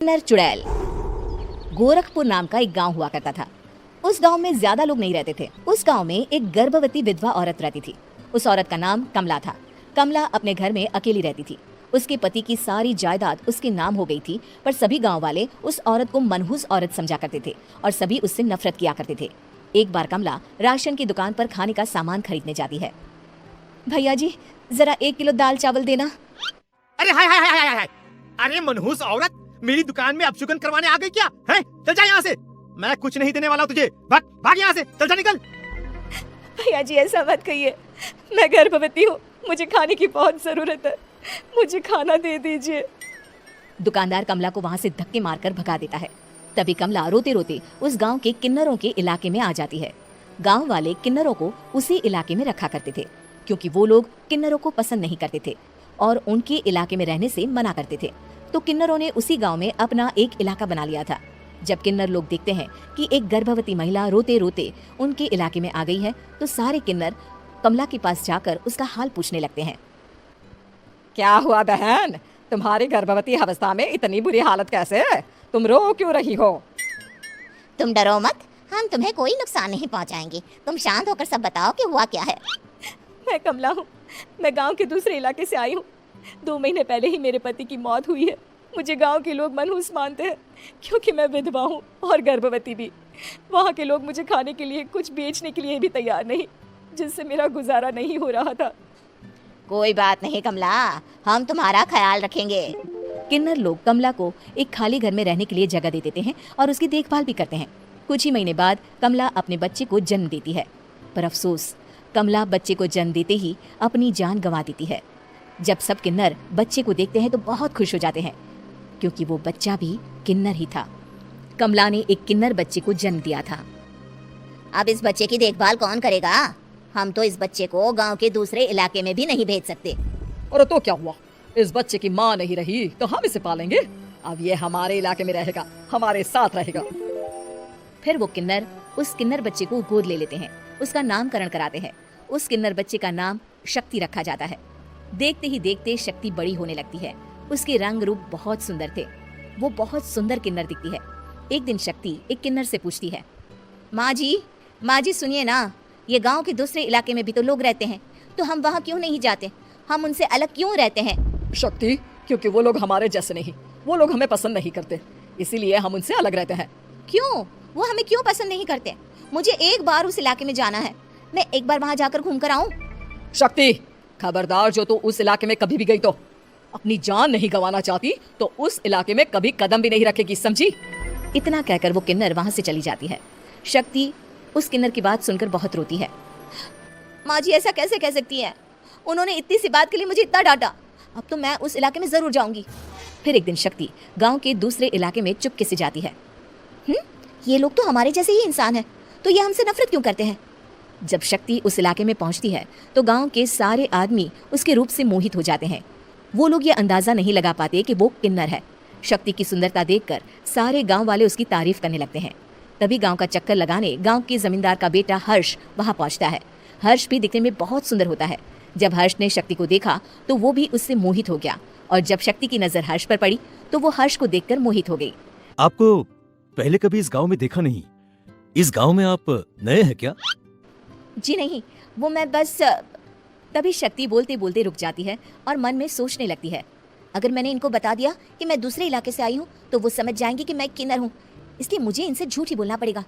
किन्नर चुड़ैल। गोरखपुर नाम का एक गांव हुआ करता था। उस गांव में ज्यादा लोग नहीं रहते थे। उस गांव में एक गर्भवती विधवा औरत रहती थी। उस औरत का नाम कमला था। कमला अपने घर में अकेली रहती थी। उसके पति की सारी जायदाद उसके नाम हो गई थी, पर सभी गांव वाले उस औरत को मनहूस औरत समझा करते थे और सभी उससे नफरत किया करते थे। एक बार कमला राशन की दुकान पर खाने का सामान खरीदने जाती है। भैया जी, जरा 1 किलो दाल चावल देना। अरे हाय हाय हाय हाय हाय, अरे मनहूस औरत, मेरी दुकान में अपशुगन करवाने आ गई क्या है? चल जा यहाँ से, मैं कुछ नहीं देने वाला तुझे। भाग भाग यहाँ से, चल जा निकल। भैया जी ऐसा मत कहिए, मैं गर्भवती हूँ, मुझे खाने की बहुत जरूरत है, मुझे खाना दे दीजिए। दुकानदार कमला को वहाँ से धक्के मारकर भगा देता है। तभी कमला रोते रोते उस गांव के किन्नरों के इलाके में आ जाती है। गांव वाले किन्नरों को उसी इलाके में रखा करते थे, क्योंकि वो लोग किन्नरों को पसंद नहीं करते थे और उनके इलाके में रहने से मना करते थे। तो किन्नरों ने उसी गांव में अपना एक इलाका बना लिया था। जब किन्नर लोग देखते हैं कि एक गर्भवती महिला रोते रोते उनके इलाके में आ गई है, तो सारे किन्नर कमला के पास जाकर उसका हाल पूछने लगते हैं। क्या हुआ बहन, तुम्हारी गर्भवती अवस्था में इतनी बुरी हालत कैसे है? तुम रो क्यों रही हो? तुम डरो मत, हम तुम्हें कोई नुकसान नहीं पहुंचाएंगे। तुम शांत होकर सब बताओ कि हुआ क्या है। मैं कमला हूँ, मैं गांव के दूसरे इलाके से आई हूँ। 2 महीने पहले ही मेरे पति की मौत हुई है। मुझे गांव के लोग मनहूस मानते हैं, क्योंकि मैं विधवा हूँ और गर्भवती भी। वहाँ के लोग मुझे खाने के लिए कुछ बेचने के लिए भी तैयार नहीं, जिससे मेरा गुजारा नहीं हो रहा था। कोई बात नहीं कमला, हम तुम्हारा ख्याल रखेंगे। किन्नर लोग कमला को एक खाली घर में रहने के लिए जगह दे देते हैं और उसकी देखभाल भी करते हैं। कुछ ही महीने बाद कमला अपने बच्चे को जन्म देती है, पर अफसोस, कमला बच्चे को जन्म देते ही अपनी जान गंवा देती है। जब सब किन्नर बच्चे को देखते हैं तो बहुत खुश हो जाते हैं, क्योंकि वो बच्चा भी किन्नर ही था। कमला ने एक किन्नर बच्चे को जन्म दिया था। अब इस बच्चे की देखभाल कौन करेगा? हम तो इस बच्चे को गांव के दूसरे इलाके में भी नहीं भेज सकते। और तो क्या हुआ, इस बच्चे की माँ नहीं रही तो हम इसे पालेंगे। अब ये हमारे इलाके में रहेगा, हमारे साथ रहेगा। फिर वो किन्नर उस किन्नर बच्चे को गोद ले लेते हैं, उसका नामकरण कराते हैं। उस किन्नर बच्चे का नाम शक्ति रखा जाता है। देखते ही देखते शक्ति बड़ी होने लगती है। उसके रंग रूप बहुत सुंदर थे। वो बहुत सुंदर किन्नर दिखती है। एक दिन शक्ति एक किन्नर से पूछती है, माँ जी सुनिए ना, ये गांव के दूसरे इलाके में भी तो लोग रहते हैं, तो हम वहाँ क्यों नहीं जाते? हम उनसे अलग क्यों रहते हैं? शक्ति, क्योंकि वो लोग हमारे जैसे नहीं, वो लोग हमें पसंद नहीं करते, इसीलिए हम उनसे अलग रहते हैं। क्यों? वो हमें क्यों पसंद नहीं करते? मुझे एक बार उस इलाके में जाना है, मैं एक बार वहाँ जाकर घूम कर आऊँ। शक्ति, खबरदार, जो तू उस इलाके में कभी भी गई तो अपनी जान नहीं गंवाना चाहती तो उस इलाके में कभी कदम भी नहीं रखेगी, समझी? इतना कहकर वो किन्नर वहाँ से चली जाती है। शक्ति उस किन्नर की बात सुनकर बहुत रोती है। माँ जी ऐसा कैसे कह सकती है? उन्होंने इतनी सी बात के लिए मुझे इतना डांटा। अब तो मैं उस इलाके में जरूर जाऊंगी। फिर एक दिन शक्ति गांव के दूसरे इलाके में चुपके से जाती है। ये लोग तो हमारे जैसे ही इंसान हैं, तो ये हमसे नफरत क्यों करते हैं? जब शक्ति उस इलाके में पहुंचती है तो गांव के सारे आदमी उसके रूप से मोहित हो जाते हैं। वो लोग ये अंदाजा नहीं लगा पाते कि वो किन्नर है। शक्ति की सुंदरता देखकर सारे गांव वाले उसकी तारीफ करने लगते हैं। तभी गांव का चक्कर लगाने गांव के जमींदार का बेटा हर्ष वहां पहुंचता है। हर्ष भी दिखने में बहुत सुंदर होता है। जब हर्ष ने शक्ति को देखा तो वो भी उससे मोहित हो गया, और जब शक्ति की नजर हर्ष पर पड़ी तो वो हर्ष को देखकर मोहित हो गई। आपको पहले कभी इस गांव में देखा नहीं। इस गांव में आप नए हैं क्या? जी नहीं, वो मैं बस। तभी शक्ति बोलते बोलते रुक जाती है और मन में सोचने लगती है, अगर मैंने इनको बता दिया कि मैं दूसरे इलाके से आई हूँ तो वो समझ जाएंगे कि मैं किन्नर हूँ, इसलिए मुझे इनसे झूठ ही बोलना पड़ेगा।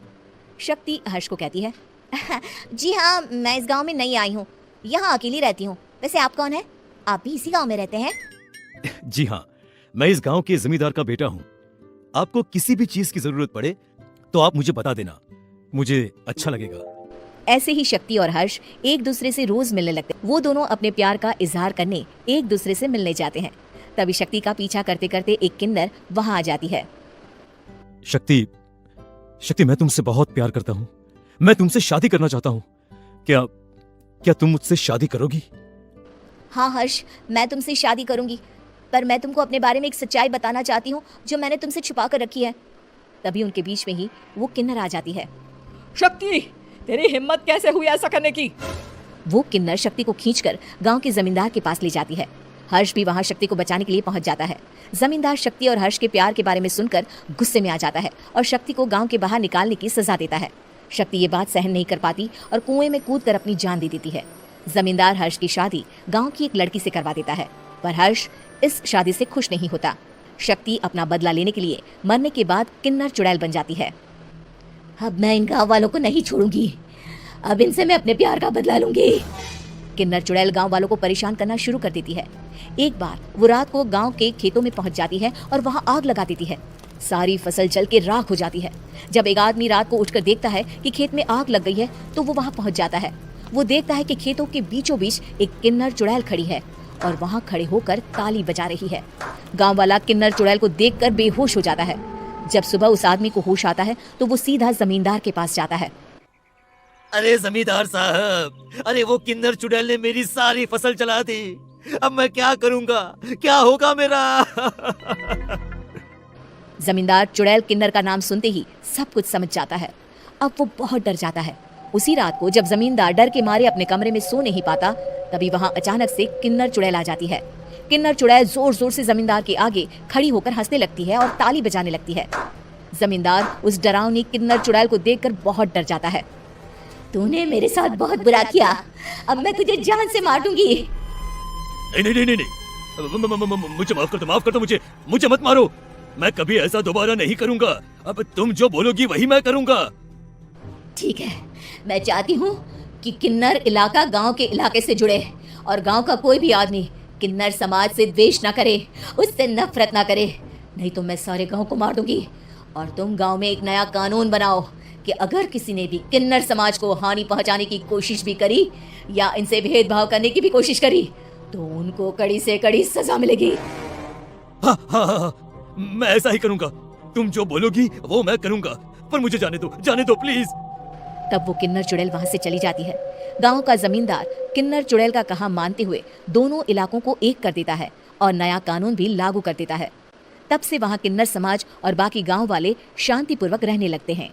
शक्ति हर्ष को कहती है, जी हाँ, मैं इस गांव में नई आई हूँ, यहाँ अकेली रहती हूँ। वैसे आप कौन है? आप भी इसी गांव में रहते हैं? जी हाँ, मैं इस गांव के जमींदार का बेटा हूँ। आपको किसी भी चीज की जरूरत पड़े तो आप मुझे बता देना, मुझे अच्छा लगेगा। ऐसे ही शक्ति और हर्ष एक दूसरे से रोज मिलने लगते। वो दोनों अपने प्यार का इजहार करने एक दूसरे से मिलने जाते हैं। तभी शक्ति का पीछा करते करते एक किन्नर वहां आ जाती है। शक्ति, मैं तुमसे बहुत प्यार करता हूँ। मैं तुमसे शादी करना चाहता हूँ। क्या तुम मुझसे शादी करोगी? हाँ हर्ष, मैं तुमसे शादी करूंगी, पर मैं तुमको अपने बारे में एक सच्चाई बताना चाहती हूँ जो मैंने तुमसे छुपा कर रखी है। तभी उनके बीच में ही वो किन्नर आ जाती है। शक्ति, तेरी हिम्मत कैसे हुई ऐसा करने की? वो किन्नर शक्ति को खींचकर गांव के जमींदार के पास ले जाती है। हर्ष भी वहां शक्ति को बचाने के लिए पहुंच जाता है। जमींदार शक्ति और हर्ष के प्यार के बारे में सुनकर गुस्से में आ जाता है और शक्ति को गांव के बाहर निकालने की सजा देता है। शक्ति ये बात सहन नहीं कर पाती और कुएं में कूदकर अपनी जान दे देती है। जमींदार हर्ष की शादी गांव की एक लड़की से करवा देता है, पर हर्ष इस शादी से खुश नहीं होता। शक्ति अपना बदला लेने के लिए मरने के बाद किन्नर चुड़ैल बन जाती है। अब मैं इन गाँव वालों को नहीं छोड़ूंगी, अब इनसे मैं अपने प्यार का बदला लूंगी। किन्नर चुड़ैल गांव वालों को परेशान करना शुरू कर देती है। एक बार वो रात को गांव के खेतों में पहुंच जाती है और वहां आग लगा देती है। सारी फसल जल के राख हो जाती है। जब एक आदमी रात को उठकर देखता है कि खेत में आग लग गई है तो वो वहां पहुंच जाता है। वो देखता है कि खेतों के बीचों बीच एक किन्नर चुड़ैल खड़ी है और वहां खड़े होकर ताली बजा रही है। गांव वाला किन्नर चुड़ैल को देखकर बेहोश हो जाता है। जब सुबह उस आदमी को होश आता है तो वो सीधा जमींदार के पास जाता है। अरे जमींदार साहब, अरे वो किन्नर चुड़ैल ने मेरी सारी फसल जला दी। अब मैं क्या करूंगा, क्या होगा मेरा? जमींदार चुड़ैल किन्नर का नाम सुनते ही सब कुछ समझ जाता है। अब वो बहुत डर जाता है। उसी रात को जब जमींदार डर के मारे अपने कमरे में सो नहीं पाता, तभी वहां अचानक से किन्नर चुड़ैल आ जाती है। किन्नर चुड़ैल जोर जोर से जमींदार के आगे खड़ी होकर हंसने लगती है और ताली बजाने लगती है। जमींदार उस डरावनी किन्नर चुड़ैल को देखकर बहुत डर जाता है। तूने मेरे साथ बहुत बुरा किया, अब मैं तुझे जान से मार दूंगी। नहीं नहीं नहीं नहीं, मुझे माफ कर दो, मुझे मत मारो। मैं कभी ऐसा दोबारा नहीं करूंगा। अब तुम जो बोलोगी वही मैं करूंगा। ठीक है, मैं चाहती हूँ कि किन्नर इलाका गांव के इलाके से जुड़े और गांव का कोई भी आदमी किन्नर समाज से द्वेष ना करे, उससे नफरत ना करे, नहीं तो मैं सारे गांव को मार दूंगी। और तुम गांव में एक नया कानून बनाओ कि अगर किसी ने भी किन्नर समाज को हानि पहुंचाने की कोशिश भी करी या इनसे भेदभाव करने की भी कोशिश करी तो उनको कड़ी से कड़ी सजा मिलेगी। हाँ हाँ हाँ, मैं ऐसा ही करूंगा। तुम जो बोलोगी वो मैं करूंगा, पर मुझे जाने दो प्लीज। तब वो किन्नर चुड़ैल वहां से चली जाती है। गांव का जमींदार किन्नर चुड़ैल का कहा मानते हुए दोनों इलाकों को एक कर देता है और नया कानून भी लागू कर देता है। तब से वहां किन्नर समाज और बाकी गांव वाले शांतिपूर्वक रहने लगते हैं।